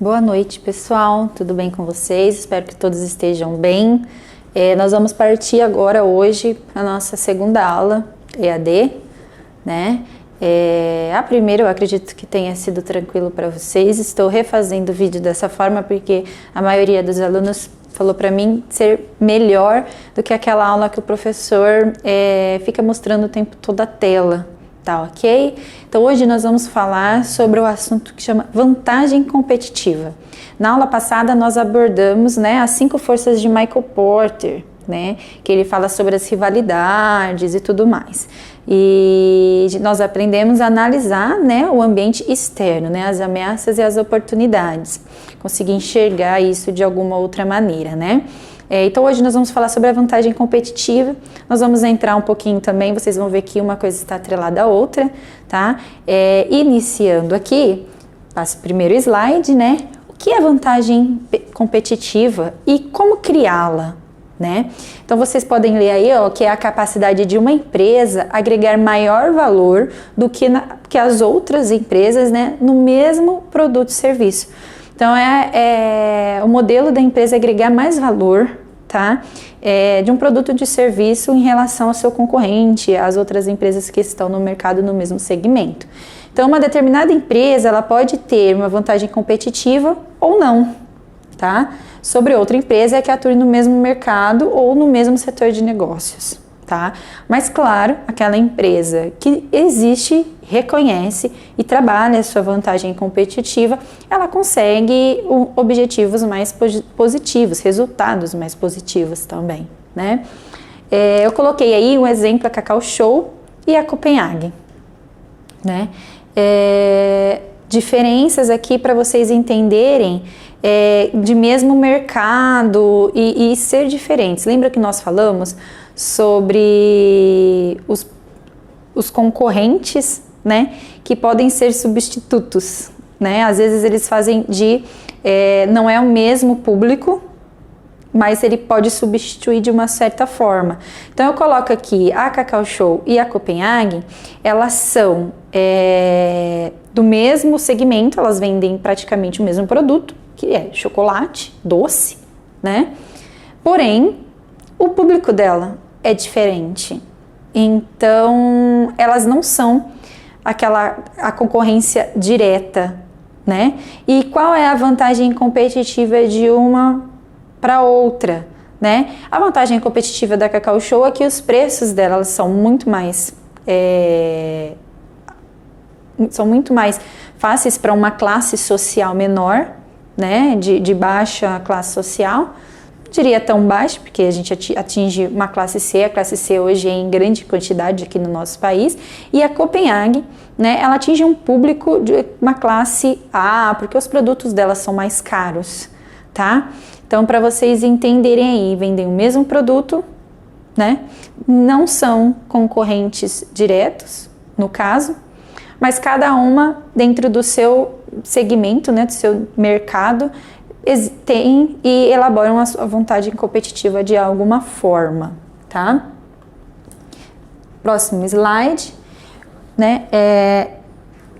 Boa noite, pessoal. Tudo bem com vocês? Espero que todos estejam bem. Nós vamos partir agora, hoje, a nossa segunda aula EAD, né? A primeira eu acredito que tenha sido tranquilo para vocês. Estou refazendo o vídeo dessa forma porque a maioria dos alunos falou para mim ser melhor do que aquela aula que o professor fica mostrando o tempo todo a tela. Tá, ok? Então hoje nós vamos falar sobre o assunto que chama vantagem competitiva. Na aula passada nós abordamos, né, as 5 forças de Michael Porter, né, que ele fala sobre as rivalidades e tudo mais. E nós aprendemos a analisar, né, o ambiente externo, né, as ameaças e as oportunidades. Conseguir enxergar isso de alguma outra maneira, né? Então hoje nós vamos falar sobre a vantagem competitiva, nós vamos entrar um pouquinho também, vocês vão ver que uma coisa está atrelada à outra, tá? Iniciando aqui, passo o primeiro slide, né? O que é vantagem competitiva e como criá-la, né? Então vocês podem ler aí, ó, que é a capacidade de uma empresa agregar maior valor do que as outras empresas, né, no mesmo produto e serviço. Então o modelo da empresa agregar mais valor, tá? De um produto de serviço em relação ao seu concorrente, às outras empresas que estão no mercado no mesmo segmento. Então uma determinada empresa, ela pode ter uma vantagem competitiva ou não, tá? Sobre outra empresa que atua no mesmo mercado ou no mesmo setor de negócios, tá? Mas claro, aquela empresa que existe, reconhece e trabalha a sua vantagem competitiva, ela consegue objetivos mais positivos, resultados mais positivos também, né? Eu coloquei aí um exemplo, a Cacau Show e a Copenhague, né? Diferenças aqui para vocês entenderem de mesmo mercado e ser diferentes. Lembra que nós falamos sobre os concorrentes, né, que podem ser substitutos, né? Às vezes eles fazem não é o mesmo público, mas ele pode substituir de uma certa forma. Então eu coloco aqui a Cacau Show e a Copenhague, elas são do mesmo segmento, elas vendem praticamente o mesmo produto, que é chocolate, doce, né? Porém, o público dela é diferente. Então, elas não são a concorrência direta, né? E qual é a vantagem competitiva de uma para outra, né? A vantagem competitiva da Cacau Show é que os preços delas são muito mais fáceis para uma classe social menor, né? De baixa classe social. Diria tão baixo, porque a gente atinge uma classe C, a classe C hoje é em grande quantidade aqui no nosso país, e a Copenhague, né, ela atinge um público de uma classe A, porque os produtos dela são mais caros, tá? Então, para vocês entenderem aí, vendem o mesmo produto, né, não são concorrentes diretos, no caso, mas cada uma dentro do seu segmento, né, do seu mercado, tem e elaboram a sua vantagem competitiva de alguma forma, tá? Próximo slide, né?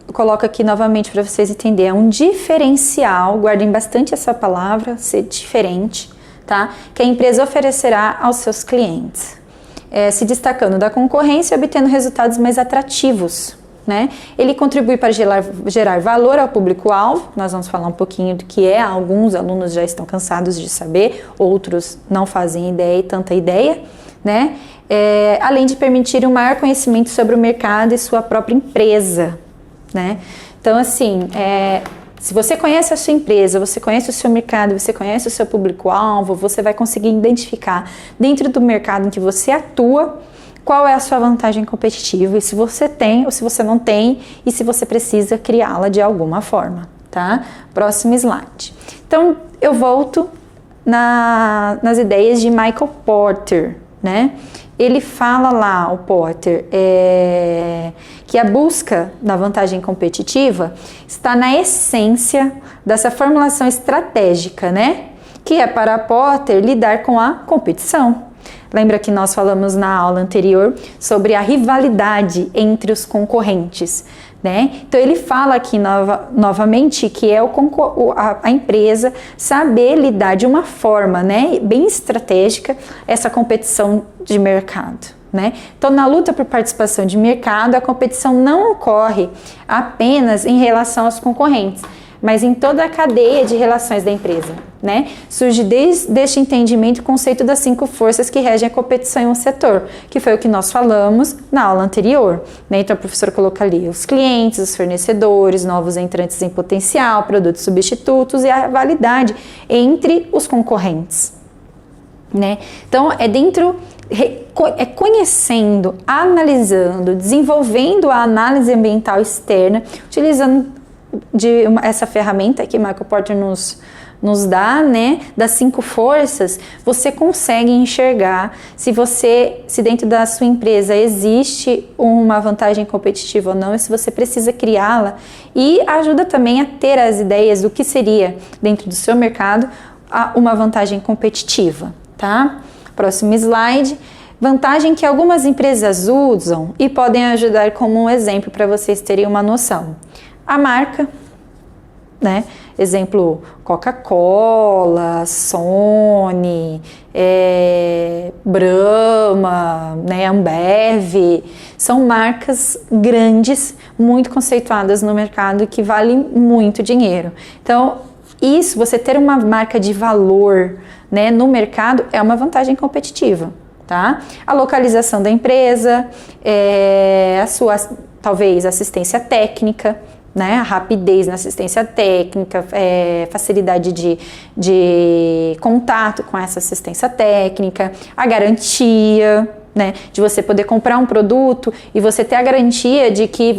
Eu coloco aqui novamente para vocês entenderem, é um diferencial, guardem bastante essa palavra, ser diferente, tá? Que a empresa oferecerá aos seus clientes, se destacando da concorrência e obtendo resultados mais atrativos, né? Ele contribui para gerar valor ao público-alvo. Nós vamos falar um pouquinho do que alguns alunos já estão cansados de saber, outros não fazem ideia, tanta ideia, né? Além de permitir um maior conhecimento sobre o mercado e sua própria empresa, né? Então, assim, se você conhece a sua empresa, você conhece o seu mercado, você conhece o seu público-alvo, você vai conseguir identificar dentro do mercado em que você atua qual é a sua vantagem competitiva, e se você tem ou se você não tem, e se você precisa criá-la de alguma forma, tá? Próximo slide. Então, eu volto nas ideias de Michael Porter, né? Ele fala lá, o Porter, que a busca da vantagem competitiva está na essência dessa formulação estratégica, né? Que é para Porter lidar com a competição. Lembra que nós falamos na aula anterior sobre a rivalidade entre os concorrentes, né? Então ele fala aqui novamente que é a empresa saber lidar de uma forma, né, bem estratégica essa competição de mercado, né? Então na luta por participação de mercado, a competição não ocorre apenas em relação aos concorrentes, mas em toda a cadeia de relações da empresa, né? Surge desde este entendimento o conceito das 5 forças que regem a competição em um setor, que foi o que nós falamos na aula anterior, né? Então a professora coloca ali os clientes, os fornecedores, novos entrantes em potencial, produtos substitutos e a rivalidade entre os concorrentes, né? Então é conhecendo, analisando, desenvolvendo a análise ambiental externa, utilizando essa ferramenta que Michael Porter nos dá, né, das 5 forças, você consegue enxergar se dentro da sua empresa existe uma vantagem competitiva ou não, e se você precisa criá-la, e ajuda também a ter as ideias do que seria dentro do seu mercado uma vantagem competitiva, tá? Próximo slide. Vantagem que algumas empresas usam e podem ajudar como um exemplo para vocês terem uma noção. A marca, né? Exemplo, Coca-Cola, Sony, Brahma, né? Ambev, são marcas grandes, muito conceituadas no mercado e que valem muito dinheiro. Então, você ter uma marca de valor, né, no mercado é uma vantagem competitiva, tá? A localização da empresa, a sua, talvez, assistência técnica, né, a rapidez na assistência técnica, facilidade de contato com essa assistência técnica, a garantia, né, de você poder comprar um produto e você ter a garantia de que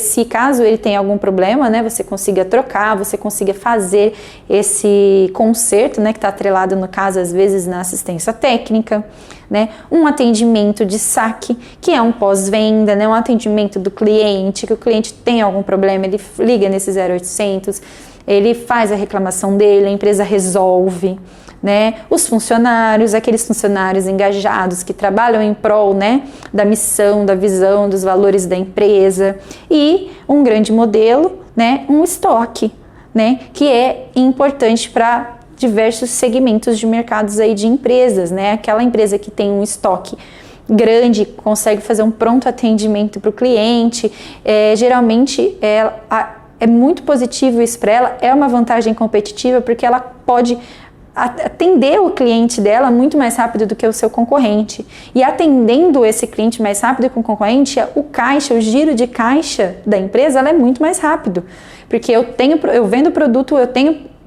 se caso ele tenha algum problema, né, você consiga trocar, você consiga fazer esse conserto, né, que está atrelado no caso às vezes na assistência técnica, né, um atendimento de saque, que é um pós-venda, né, um atendimento do cliente, que o cliente tem algum problema, ele liga nesse 0800, ele faz a reclamação dele, a empresa resolve, né, os funcionários, aqueles funcionários engajados que trabalham em prol, né, da missão, da visão, dos valores da empresa, e um grande modelo, né, um estoque, né, que é importante para diversos segmentos de mercados aí de empresas, né, aquela empresa que tem um estoque grande, consegue fazer um pronto atendimento para o cliente, geralmente é muito positivo isso para ela, é uma vantagem competitiva porque ela pode atender o cliente dela muito mais rápido do que o seu concorrente. E atendendo esse cliente mais rápido que o concorrente, o giro de caixa da empresa, ela é muito mais rápido. Porque eu vendo o produto,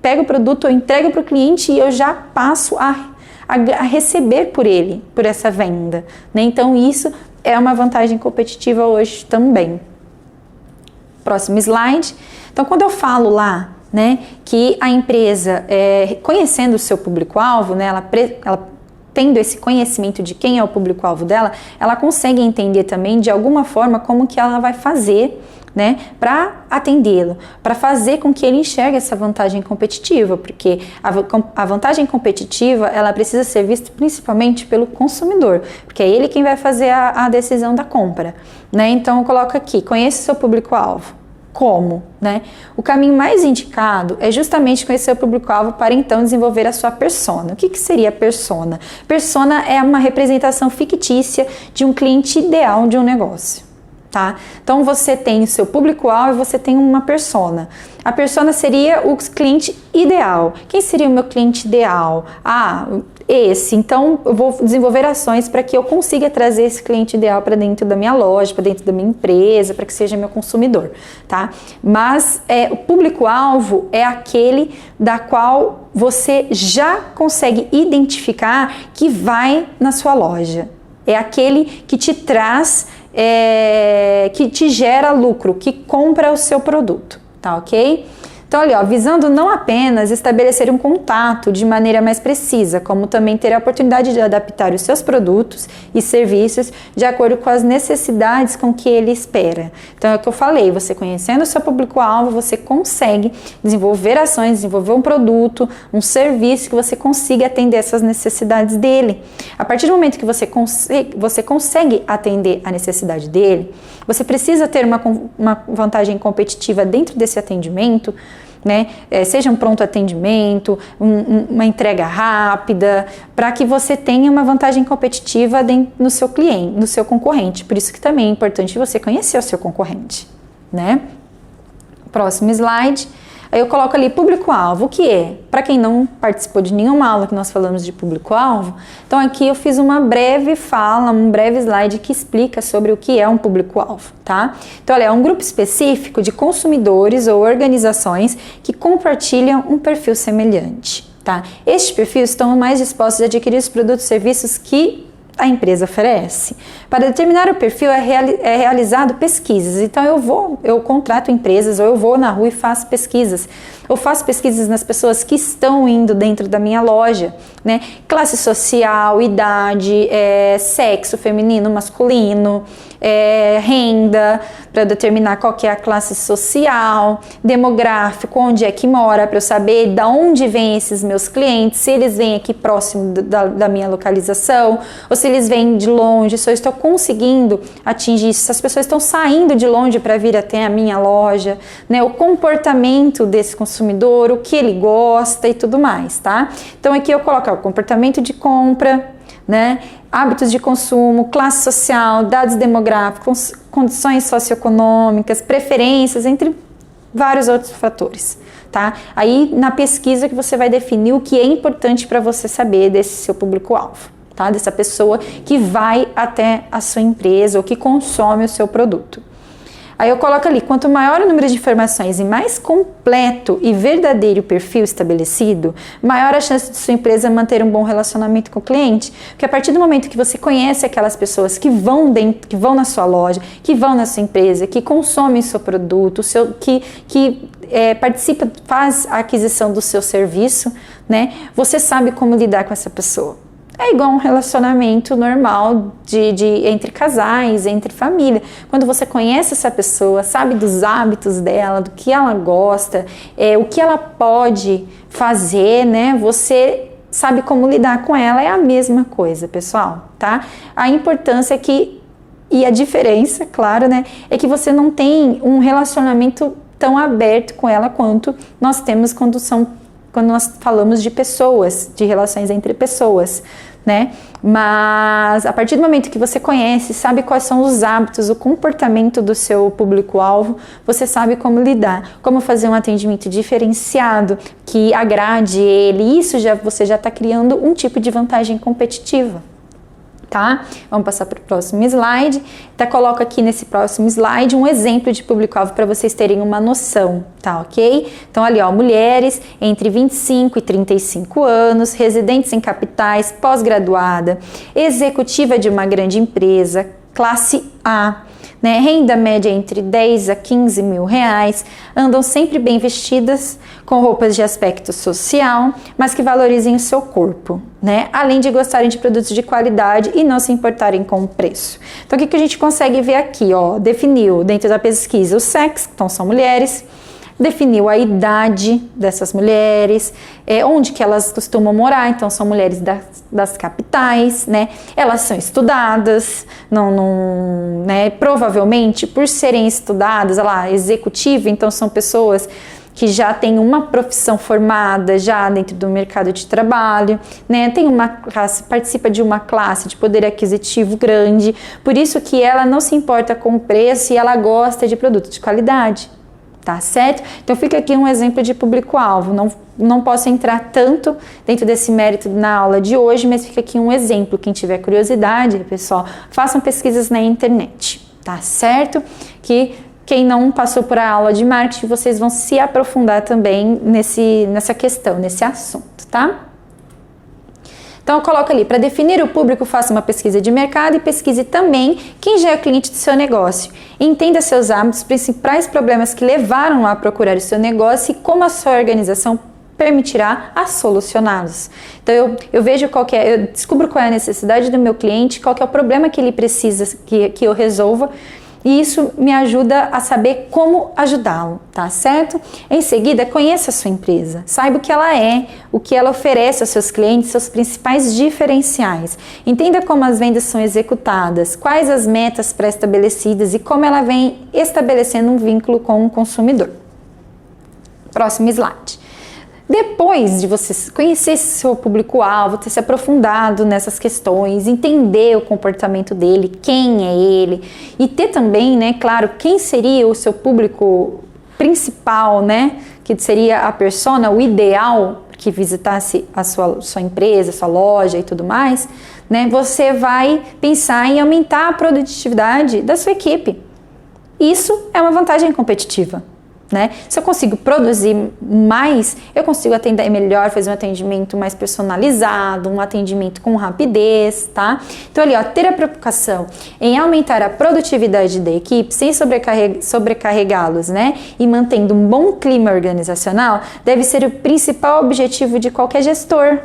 pego o produto, eu entrego para o cliente e eu já passo a receber por essa venda, né? Então isso é uma vantagem competitiva hoje também. Próximo slide. Então quando eu falo lá, né, que a empresa, conhecendo o seu público-alvo, né, ela tendo esse conhecimento de quem é o público-alvo dela, ela consegue entender também de alguma forma como que ela vai fazer, né, para atendê-lo, para fazer com que ele enxergue essa vantagem competitiva, porque a vantagem competitiva, ela precisa ser vista principalmente pelo consumidor, porque é ele quem vai fazer a decisão da compra, né? Então eu coloco aqui, conheça o seu público-alvo. Como, né? O caminho mais indicado é justamente conhecer o público-alvo para então desenvolver a sua persona. O que seria a persona? Persona é uma representação fictícia de um cliente ideal de um negócio, tá? Então você tem o seu público-alvo e você tem uma persona. A persona seria o cliente ideal. Quem seria o meu cliente ideal? Esse. Então eu vou desenvolver ações para que eu consiga trazer esse cliente ideal para dentro da minha loja, para dentro da minha empresa, para que seja meu consumidor, tá? Mas o público-alvo é aquele da qual você já consegue identificar que vai na sua loja. É aquele que te traz, que te gera lucro, que compra o seu produto, tá ok? Então, olha, ó, visando não apenas estabelecer um contato de maneira mais precisa, como também ter a oportunidade de adaptar os seus produtos e serviços de acordo com as necessidades com que ele espera. Então, é o que eu falei, você conhecendo o seu público-alvo, você consegue desenvolver ações, desenvolver um produto, um serviço que você consiga atender essas necessidades dele. A partir do momento que você consegue atender a necessidade dele, você precisa ter uma vantagem competitiva dentro desse atendimento, né? Seja um pronto atendimento, uma entrega rápida, para que você tenha uma vantagem competitiva no seu cliente, no seu concorrente. Por isso que também é importante você conhecer o seu concorrente, né? Próximo slide. Aí eu coloco ali público-alvo, o que é? Para quem não participou de nenhuma aula que nós falamos de público-alvo, então aqui eu fiz uma breve fala, um breve slide que explica sobre o que é um público-alvo, tá? Então, olha, é um grupo específico de consumidores ou organizações que compartilham um perfil semelhante, tá? Estes perfis estão mais dispostos a adquirir os produtos e serviços que a empresa oferece. Para determinar o perfil é realizado pesquisas, então eu contrato empresas ou eu vou na rua e faço pesquisas. Eu faço pesquisas nas pessoas que estão indo dentro da minha loja, né? Classe social, idade, sexo feminino, masculino, renda, para determinar qual que é a classe social, demográfico, onde é que mora, para eu saber de onde vêm esses meus clientes, se eles vêm aqui próximo da minha localização, ou se eles vêm de longe, se eu estou conseguindo atingir isso, se as pessoas estão saindo de longe para vir até a minha loja, né? O comportamento desse consumidor, o que ele gosta e tudo mais, tá? Então aqui eu coloco o comportamento de compra, né? Hábitos de consumo, classe social, dados demográficos, condições socioeconômicas, preferências, entre vários outros fatores, tá? Aí na pesquisa que você vai definir o que é importante para você saber desse seu público-alvo, tá? Dessa pessoa que vai até a sua empresa ou que consome o seu produto. Aí eu coloco ali, quanto maior o número de informações e mais completo e verdadeiro o perfil estabelecido, maior a chance de sua empresa manter um bom relacionamento com o cliente. Porque a partir do momento que você conhece aquelas pessoas que vão na sua loja, que vão na sua empresa, que consomem o seu produto, que participa, faz a aquisição do seu serviço, né? Você sabe como lidar com essa pessoa. É igual um relacionamento normal entre casais, entre família. Quando você conhece essa pessoa, sabe dos hábitos dela, do que ela gosta, o que ela pode fazer, né? Você sabe como lidar com ela, é a mesma coisa, pessoal, tá? A importância e a diferença, claro, né? É que você não tem um relacionamento tão aberto com ela quanto nós temos quando nós falamos de pessoas, de relações entre pessoas, né? Mas a partir do momento que você conhece, sabe quais são os hábitos, o comportamento do seu público-alvo, você sabe como lidar, como fazer um atendimento diferenciado que agrade ele. Isso você já está criando um tipo de vantagem competitiva. Tá? Vamos passar para o próximo slide. Então, coloco aqui nesse próximo slide um exemplo de público-alvo para vocês terem uma noção, tá ok? Então, ali, ó, mulheres entre 25 e 35 anos, residentes em capitais, pós-graduada, executiva de uma grande empresa, classe A, né? Renda média entre 10 a 15 mil reais, andam sempre bem vestidas, com roupas de aspecto social, mas que valorizem o seu corpo, né? Além de gostarem de produtos de qualidade e não se importarem com o preço. Então, o que a gente consegue ver aqui, ó? Definiu dentro da pesquisa o sexo, então são mulheres, definiu a idade dessas mulheres, onde que elas costumam morar, então são mulheres das capitais, né? Elas são estudadas, né? Provavelmente por serem estudadas, executiva, então são pessoas que já têm uma profissão formada já dentro do mercado de trabalho, né? Tem uma classe, participa de uma classe de poder aquisitivo grande, por isso que ela não se importa com o preço e ela gosta de produtos de qualidade. Tá certo? Então fica aqui um exemplo de público-alvo. Não posso entrar tanto dentro desse mérito na aula de hoje, mas fica aqui um exemplo. Quem tiver curiosidade, pessoal, façam pesquisas na internet, tá certo? Que quem não passou por a aula de marketing, vocês vão se aprofundar também nessa questão, nesse assunto, tá? Então eu coloco ali, para definir o público, faça uma pesquisa de mercado e pesquise também quem já é cliente do seu negócio. Entenda seus hábitos, principais problemas que levaram a procurar o seu negócio e como a sua organização permitirá a solucioná-los. Então eu vejo eu descubro qual é a necessidade do meu cliente, qual que é o problema que ele precisa que eu resolva, e isso me ajuda a saber como ajudá-lo, tá certo? Em seguida, conheça a sua empresa, saiba o que ela é, o que ela oferece aos seus clientes, seus principais diferenciais. Entenda como as vendas são executadas, quais as metas pré-estabelecidas e como ela vem estabelecendo um vínculo com o consumidor. Próximo slide. Depois de você conhecer seu público-alvo, ter se aprofundado nessas questões, entender o comportamento dele, quem é ele, e ter também, né, claro, quem seria o seu público principal, né, que seria a persona, o ideal que visitasse a sua empresa, sua loja e tudo mais, né, você vai pensar em aumentar a produtividade da sua equipe. Isso é uma vantagem competitiva. Né? Se eu consigo produzir mais, eu consigo atender melhor, fazer um atendimento mais personalizado, um atendimento com rapidez, tá? Então ali, ó, ter a preocupação em aumentar a produtividade da equipe sem sobrecarregá-los, né? E mantendo um bom clima organizacional, deve ser o principal objetivo de qualquer gestor.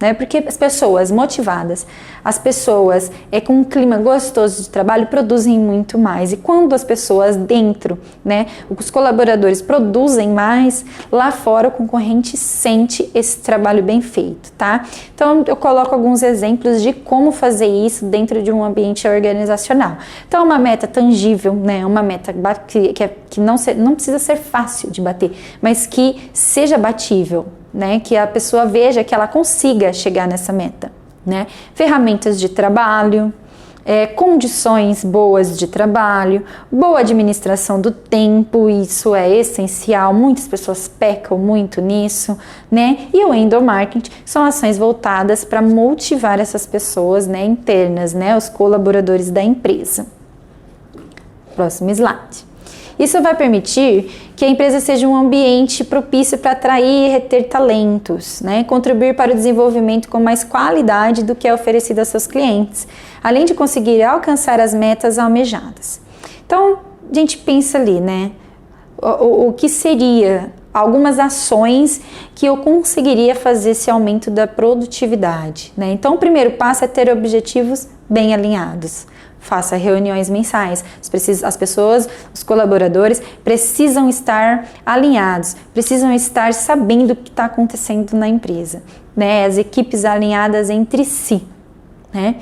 Né? Porque as pessoas motivadas, as pessoas com um clima gostoso de trabalho produzem muito mais. E quando as pessoas dentro, né, os colaboradores produzem mais, lá fora o concorrente sente esse trabalho bem feito, tá? Então eu coloco alguns exemplos de como fazer isso dentro de um ambiente organizacional. Então uma meta tangível, né, uma meta que não precisa ser fácil de bater, mas que seja batível. Né, que a pessoa veja que ela consiga chegar nessa meta, né? Ferramentas de trabalho, condições boas de trabalho, boa administração do tempo, isso é essencial, muitas pessoas pecam muito nisso, né? E o endomarketing são ações voltadas para motivar essas pessoas, né, internas, né, os colaboradores da empresa. Próximo slide. Isso vai permitir que a empresa seja um ambiente propício para atrair e reter talentos, né? Contribuir para o desenvolvimento com mais qualidade do que é oferecido aos seus clientes, além de conseguir alcançar as metas almejadas. Então, a gente pensa ali, né? O que seria algumas ações que eu conseguiria fazer esse aumento da produtividade, né? Então, o primeiro passo é ter objetivos bem alinhados. Faça reuniões mensais. As pessoas, os colaboradores precisam estar alinhados, precisam estar sabendo o que está acontecendo na empresa, né? As equipes alinhadas entre si, né?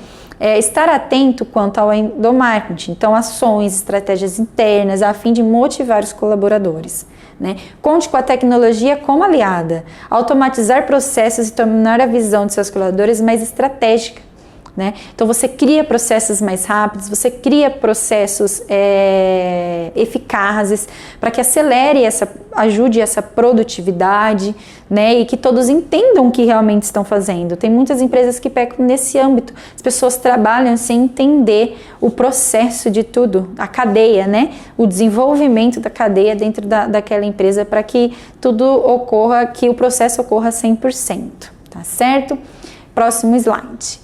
Estar atento quanto ao endomarketing, então ações, estratégias internas, a fim de motivar os colaboradores. Né? Conte com a tecnologia como aliada, automatizar processos e tornar a visão de seus colaboradores mais estratégica. Né? Então você cria processos mais rápidos, você cria processos eficazes para que ajude essa produtividade, né? E que todos entendam o que realmente estão fazendo. Tem muitas empresas que pecam nesse âmbito, as pessoas trabalham sem entender o processo de tudo, a cadeia, né? O desenvolvimento da cadeia dentro daquela empresa para que tudo ocorra, que o processo ocorra 100%, tá certo? Próximo slide.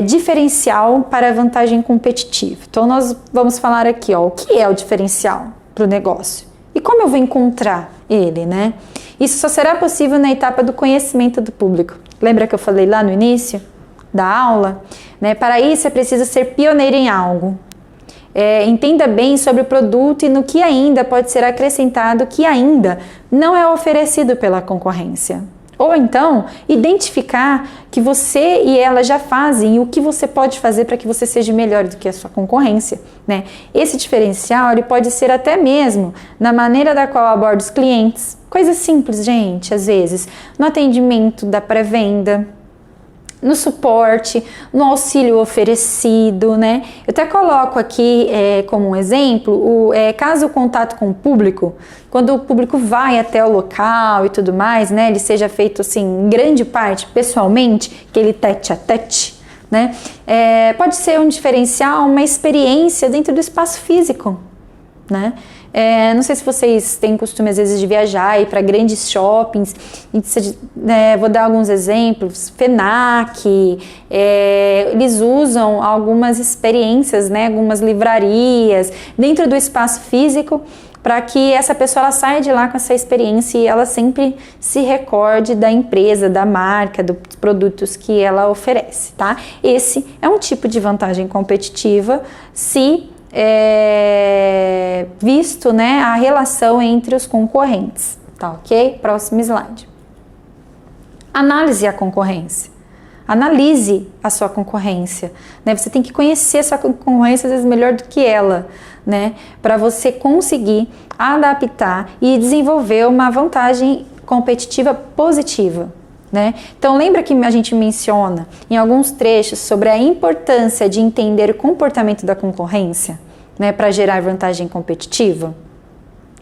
Diferencial para vantagem competitiva. Então nós vamos falar aqui, ó, o que é o diferencial para o negócio e como eu vou encontrar ele, né? Isso só será possível na etapa do conhecimento do público. Lembra que eu falei lá no início da aula? Né? Para isso é preciso ser pioneiro em algo. Entenda bem sobre o produto e no que ainda pode ser acrescentado que ainda não é oferecido pela concorrência. Ou então, identificar que você e ela já fazem e o que você pode fazer para que você seja melhor do que a sua concorrência, né? Esse diferencial ele pode ser até mesmo na maneira da qual aborda os clientes. Coisa simples, gente, às vezes, no atendimento da pré-venda, no suporte, no auxílio oferecido, né? Eu até coloco aqui como um exemplo, caso o contato com o público, quando o público vai até o local e tudo mais, né? Ele seja feito assim, em grande parte, pessoalmente, aquele tete a tete, né? Pode ser um diferencial, uma experiência dentro do espaço físico, né? Não sei se vocês têm costume, às vezes, de viajar e ir para grandes shoppings. Vou dar alguns exemplos. FENAC, eles usam algumas experiências, né, algumas livrarias dentro do espaço físico, para que essa pessoa ela saia de lá com essa experiência e ela sempre se recorde da empresa, da marca, dos produtos que ela oferece, tá? Esse é um tipo de vantagem competitiva se visto, né, a relação entre os concorrentes, tá ok? Próximo slide. Análise a concorrência. Analise a sua concorrência, né? Você tem que conhecer a sua concorrência, às vezes, melhor do que ela, né? Para você conseguir adaptar e desenvolver uma vantagem competitiva positiva, né? Então, lembra que a gente menciona em alguns trechos sobre a importância de entender o comportamento da concorrência, né, para gerar vantagem competitiva?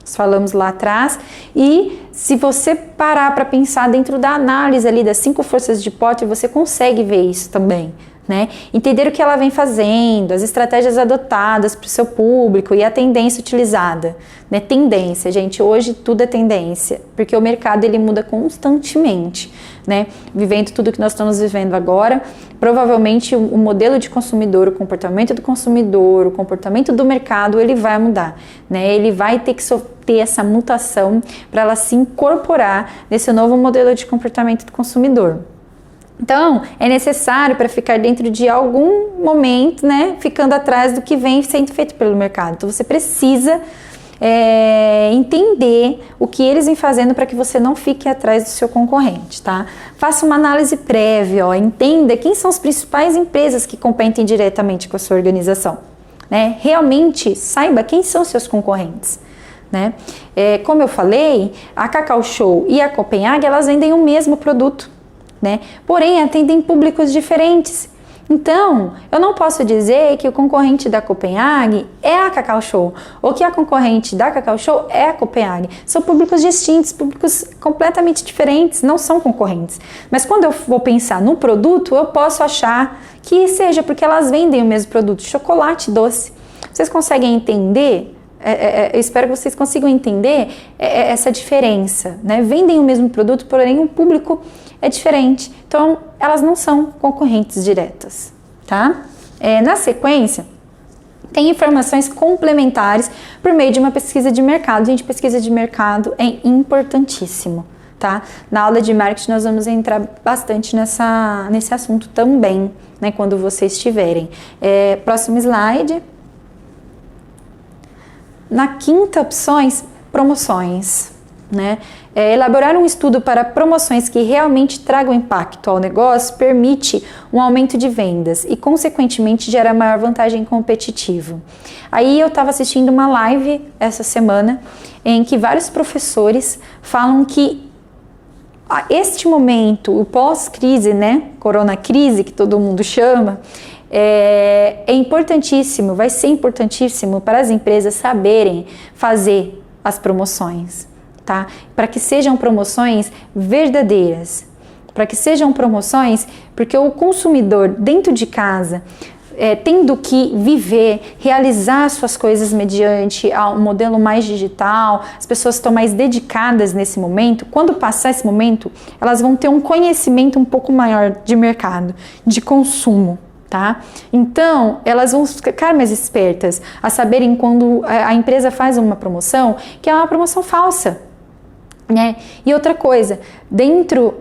Nós falamos lá atrás, e se você parar para pensar dentro da análise ali das 5 forças de Porter, você consegue ver isso também, né? Entender o que ela vem fazendo, as estratégias adotadas para o seu público e a tendência utilizada, né? Tendência, gente, hoje tudo é tendência, porque o mercado ele muda constantemente, né? Vivendo tudo que nós estamos vivendo agora, provavelmente o modelo de consumidor, o comportamento do consumidor, o comportamento do mercado, ele vai mudar, né? Ele vai ter que ter essa mutação para ela se incorporar nesse novo modelo de comportamento do consumidor. Então, é necessário para ficar dentro de algum momento, né, ficando atrás do que vem sendo feito pelo mercado. Então, você precisa entender o que eles vêm fazendo para que você não fique atrás do seu concorrente, tá? Faça uma análise prévia, entenda quem são as principais empresas que competem diretamente com a sua organização, né? Realmente saiba quem são seus concorrentes, né? Como eu falei, a Cacau Show e a Copenhague, elas vendem o mesmo produto, né? Porém, atendem públicos diferentes. Então, eu não posso dizer que o concorrente da Copenhague é a Cacau Show, ou que a concorrente da Cacau Show é a Copenhague. São públicos distintos, públicos completamente diferentes, não são concorrentes. Mas quando eu vou pensar no produto, eu posso achar que seja porque elas vendem o mesmo produto, chocolate doce. Vocês conseguem entender? Eu espero que vocês consigam entender essa diferença, né? Vendem o mesmo produto, porém o público é diferente. Então, elas não são concorrentes diretas, tá? Na sequência, tem informações complementares por meio de uma pesquisa de mercado. Gente, pesquisa de mercado é importantíssimo, tá? Na aula de marketing nós vamos entrar bastante nesse assunto também, né? Quando vocês tiverem. Próximo slide. Na quinta opções, promoções, né? Elaborar um estudo para promoções que realmente tragam impacto ao negócio permite um aumento de vendas e, consequentemente, gera maior vantagem competitiva. Aí eu estava assistindo uma live essa semana em que vários professores falam que este momento, o pós-crise, né? Corona crise, que todo mundo chama, é importantíssimo, vai ser importantíssimo para as empresas saberem fazer as promoções, tá? Para que sejam promoções verdadeiras, para que sejam promoções, porque o consumidor dentro de casa, tendo que viver, realizar suas coisas mediante um modelo mais digital, as pessoas estão mais dedicadas nesse momento. Quando passar esse momento, elas vão ter um conhecimento um pouco maior de mercado, de consumo, tá? Então, elas vão ficar mais espertas a saberem quando a empresa faz uma promoção, que é uma promoção falsa, né? E outra coisa, dentro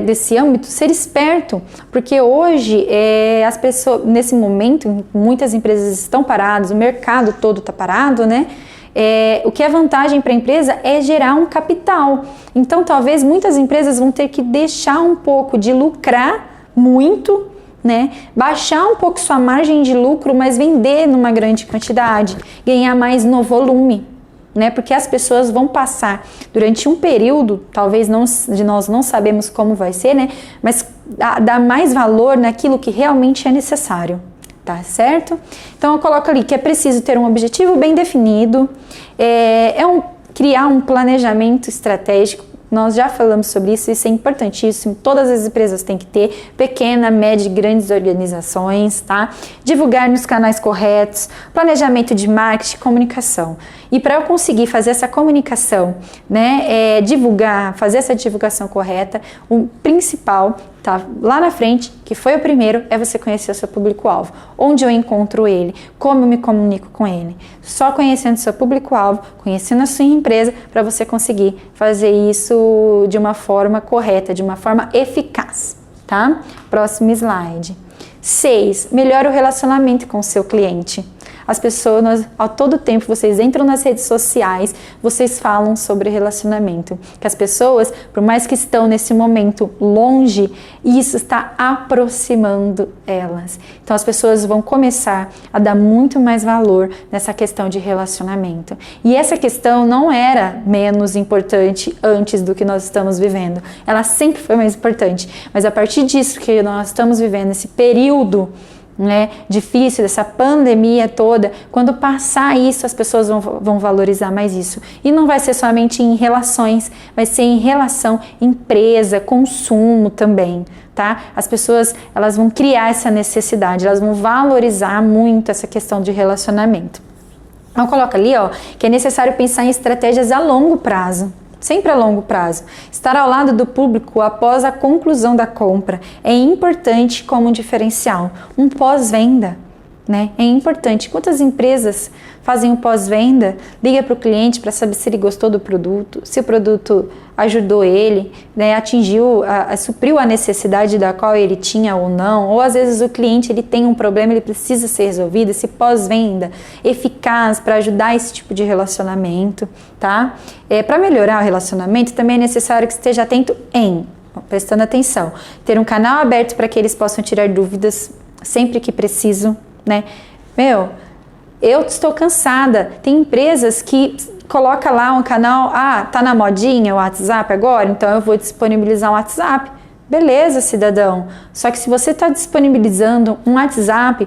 desse âmbito, ser esperto, porque hoje as pessoas, nesse momento, muitas empresas estão paradas, o mercado todo está parado, né? O que é vantagem para a empresa é gerar um capital. Então, talvez muitas empresas vão ter que deixar um pouco de lucrar muito, né? Baixar um pouco sua margem de lucro, mas vender numa grande quantidade, ganhar mais no volume, né? Porque as pessoas vão passar durante um período, talvez nós não sabemos como vai ser, né? Mas dar mais valor naquilo que realmente é necessário, tá certo? Então eu coloco ali que é preciso ter um objetivo bem definido, criar um planejamento estratégico Nós já falamos sobre isso, isso é importantíssimo, todas as empresas têm que ter, pequena, média e grandes organizações, tá? Divulgar nos canais corretos, planejamento de marketing, comunicação. E para eu conseguir fazer essa comunicação, né, divulgar, fazer essa divulgação correta, o principal, tá lá na frente, que foi o primeiro, é você conhecer o seu público-alvo. Onde eu encontro ele, como eu me comunico com ele. Só conhecendo o seu público-alvo, conhecendo a sua empresa, para você conseguir fazer isso de uma forma correta, de uma forma eficaz, tá? Próximo slide. 6. Melhore o relacionamento com o seu cliente. As pessoas, a todo tempo, vocês entram nas redes sociais, vocês falam sobre relacionamento. Que as pessoas, por mais que estão nesse momento longe, isso está aproximando elas. Então as pessoas vão começar a dar muito mais valor nessa questão de relacionamento. E essa questão não era menos importante antes do que nós estamos vivendo. Ela sempre foi mais importante. Mas a partir disso que nós estamos vivendo, esse período, né, difícil, dessa pandemia toda, quando passar isso, as pessoas vão valorizar mais isso. E não vai ser somente em relações, vai ser em relação empresa, consumo também, tá? As pessoas, elas vão criar essa necessidade, elas vão valorizar muito essa questão de relacionamento. Então coloca ali, ó, que é necessário pensar em estratégias a longo prazo. Sempre a longo prazo. Estar ao lado do público após a conclusão da compra é importante como um diferencial. Um pós-venda, né? É importante. Quantas empresas fazem um pós-venda? Liga para o cliente para saber se ele gostou do produto, se o produto ajudou ele, né? Atingiu, supriu a necessidade da qual ele tinha ou não. Ou às vezes o cliente ele tem um problema, ele precisa ser resolvido. Esse pós-venda eficaz para ajudar esse tipo de relacionamento, tá? Para melhorar o relacionamento também é necessário que esteja atento prestando atenção, ter um canal aberto para que eles possam tirar dúvidas sempre que precisam, né? Eu estou cansada. Tem empresas que coloca lá um canal, tá na modinha o WhatsApp agora, então eu vou disponibilizar um WhatsApp. Beleza, cidadão. Só que se você está disponibilizando um WhatsApp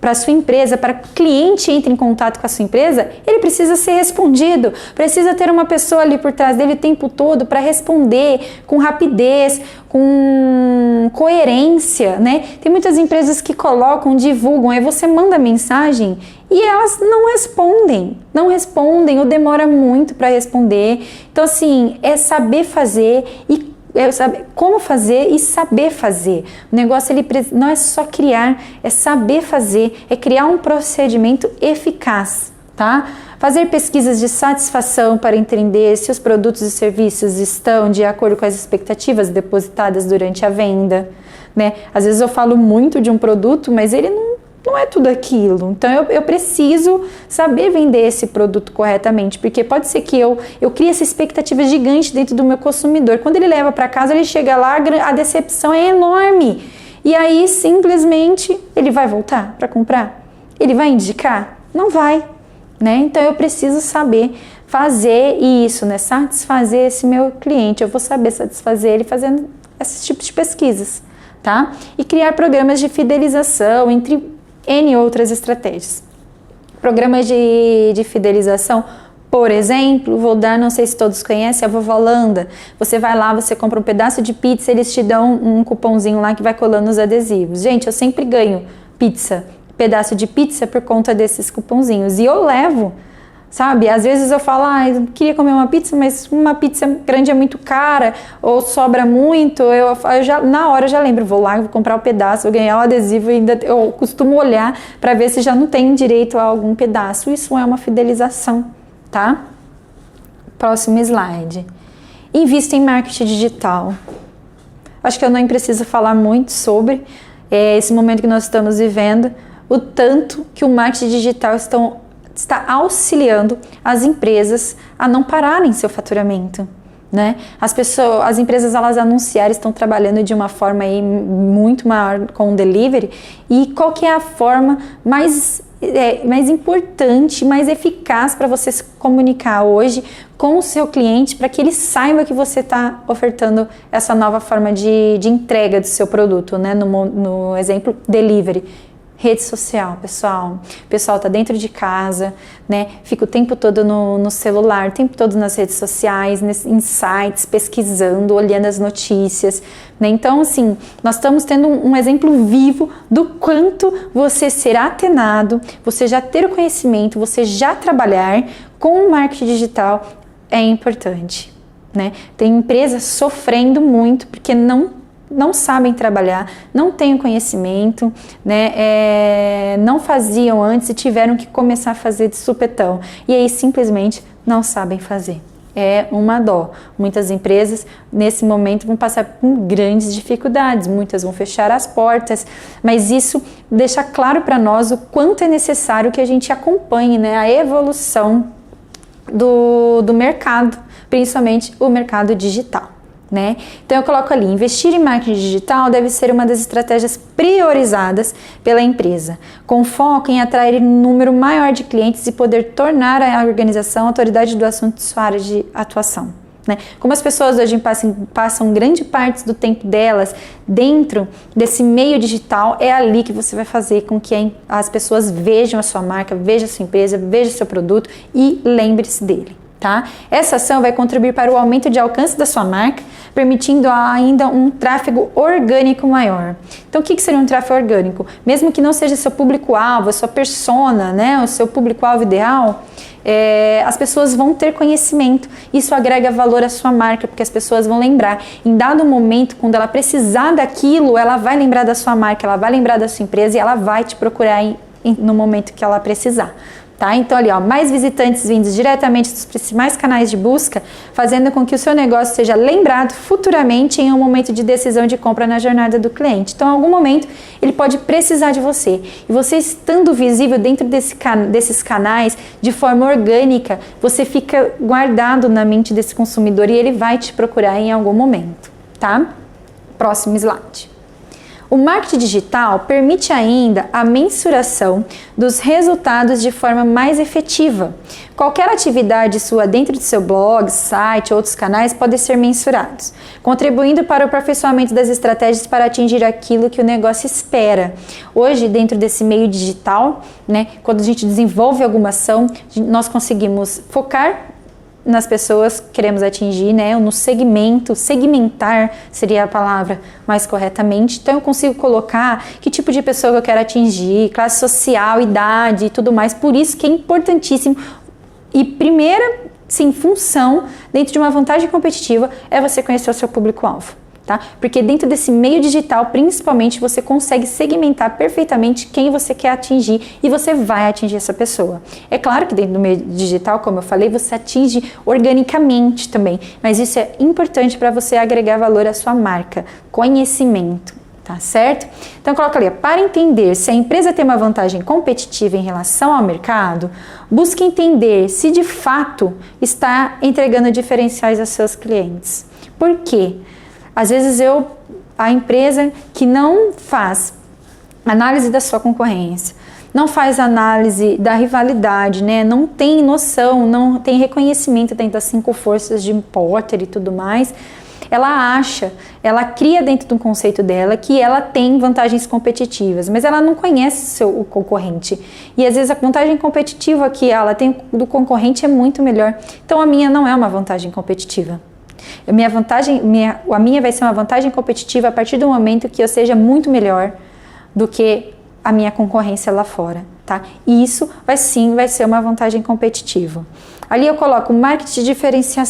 para a sua empresa, para que o cliente entre em contato com a sua empresa, ele precisa ser respondido, precisa ter uma pessoa ali por trás dele o tempo todo para responder com rapidez, com coerência, né? Tem muitas empresas que colocam, divulgam, aí você manda mensagem e elas não respondem ou demora muito para responder. Então assim, é saber fazer e saber como fazer e saber fazer. O negócio ele não é só criar, é saber fazer, é criar um procedimento eficaz, tá? Fazer pesquisas de satisfação para entender se os produtos e serviços estão de acordo com as expectativas depositadas durante a venda, né? Às vezes eu falo muito de um produto, mas ele não é tudo aquilo. Então eu preciso saber vender esse produto corretamente, porque pode ser que eu crie essa expectativa gigante dentro do meu consumidor. Quando ele leva para casa, ele chega lá, a decepção é enorme. E aí simplesmente ele vai voltar para comprar? Ele vai indicar? Não vai, né? Então eu preciso saber fazer isso, né? Satisfazer esse meu cliente. Eu vou saber satisfazer ele fazendo esses tipos de pesquisas, tá? E criar programas de fidelização entre N outras estratégias. Programas de fidelização, por exemplo, vou dar, não sei se todos conhecem, a Vovó Holanda. Você vai lá, você compra um pedaço de pizza, eles te dão um cupomzinho lá que vai colando os adesivos. Gente, eu sempre ganho pedaço de pizza por conta desses cupomzinhos. E eu levo, sabe? Às vezes eu falo, eu queria comer uma pizza, mas uma pizza grande é muito cara, ou sobra muito, eu já, na hora eu já lembro, vou lá, vou comprar um pedaço, vou ganhar o adesivo e ainda eu costumo olhar para ver se já não tem direito a algum pedaço. Isso é uma fidelização, tá? Próximo slide. Invista em marketing digital. Acho que eu nem preciso falar muito sobre esse momento que nós estamos vivendo, o tanto que o marketing digital está auxiliando as empresas a não pararem seu faturamento, né? As empresas, elas anunciaram, estão trabalhando de uma forma aí muito maior com o delivery. E qual que é a forma mais importante, mais eficaz para você se comunicar hoje com o seu cliente, para que ele saiba que você está ofertando essa nova forma de entrega do seu produto, né? No exemplo, delivery. Rede social, pessoal. O pessoal tá dentro de casa, né? Fica o tempo todo no celular, o tempo todo nas redes sociais, em sites, pesquisando, olhando as notícias, né? Então, assim, nós estamos tendo um exemplo vivo do quanto você ser atenado, você já ter o conhecimento, você já trabalhar com o marketing digital é importante, né? Tem empresas sofrendo muito porque não sabem trabalhar, não têm o conhecimento, né? Não faziam antes e tiveram que começar a fazer de supetão. E aí simplesmente não sabem fazer. É uma dó. Muitas empresas nesse momento vão passar por grandes dificuldades, muitas vão fechar as portas, mas isso deixa claro para nós o quanto é necessário que a gente acompanhe, né, a evolução do mercado, principalmente o mercado digital. Né? Então eu coloco ali, investir em marketing digital deve ser uma das estratégias priorizadas pela empresa, com foco em atrair um número maior de clientes e poder tornar a organização autoridade do assunto de sua área de atuação. Né? Como as pessoas hoje passam grande parte do tempo delas dentro desse meio digital, é ali que você vai fazer com que as pessoas vejam a sua marca, vejam a sua empresa, vejam o seu produto e lembre-se dele. Tá? Essa ação vai contribuir para o aumento de alcance da sua marca, permitindo ainda um tráfego orgânico maior. Então, o que seria um tráfego orgânico? Mesmo que não seja seu público-alvo, a sua persona, né, o seu público-alvo ideal, as pessoas vão ter conhecimento. Isso agrega valor à sua marca, porque as pessoas vão lembrar. Em dado momento, quando ela precisar daquilo, ela vai lembrar da sua marca, ela vai lembrar da sua empresa e ela vai te procurar no momento que ela precisar. Tá? Então ali, ó, mais visitantes vindos diretamente dos principais canais de busca, fazendo com que o seu negócio seja lembrado futuramente em um momento de decisão de compra na jornada do cliente. Então, em algum momento, ele pode precisar de você. E você estando visível dentro desses canais, de forma orgânica, você fica guardado na mente desse consumidor e ele vai te procurar em algum momento. Tá? Próximo slide. O marketing digital permite ainda a mensuração dos resultados de forma mais efetiva. Qualquer atividade sua dentro do seu blog, site ou outros canais pode ser mensurados, contribuindo para o aperfeiçoamento das estratégias para atingir aquilo que o negócio espera. Hoje, dentro desse meio digital, né, quando a gente desenvolve alguma ação, nós conseguimos focar nas pessoas que queremos atingir, né? No segmentar seria a palavra mais corretamente. Então eu consigo colocar que tipo de pessoa que eu quero atingir, classe social, idade e tudo mais. Por isso que é importantíssimo. E primeira, sim, função dentro de uma vantagem competitiva é você conhecer o seu público-alvo. Tá? Porque dentro desse meio digital, principalmente, você consegue segmentar perfeitamente quem você quer atingir e você vai atingir essa pessoa. É claro que dentro do meio digital, como eu falei, você atinge organicamente também, mas isso é importante para você agregar valor à sua marca, conhecimento, tá certo? Então coloca ali, para entender se a empresa tem uma vantagem competitiva em relação ao mercado, busque entender se de fato está entregando diferenciais aos seus clientes. Por quê? Às vezes a empresa que não faz análise da sua concorrência, não faz análise da rivalidade, né? Não tem noção, não tem reconhecimento dentro das 5 forças de Porter e tudo mais, ela cria dentro do conceito dela que ela tem vantagens competitivas, mas ela não conhece o concorrente. E às vezes a vantagem competitiva que ela tem do concorrente é muito melhor. Então a minha não é uma vantagem competitiva. A minha vai ser uma vantagem competitiva a partir do momento que eu seja muito melhor do que a minha concorrência lá fora, tá? E isso vai ser uma vantagem competitiva. Ali eu coloco marketing de diferenciação.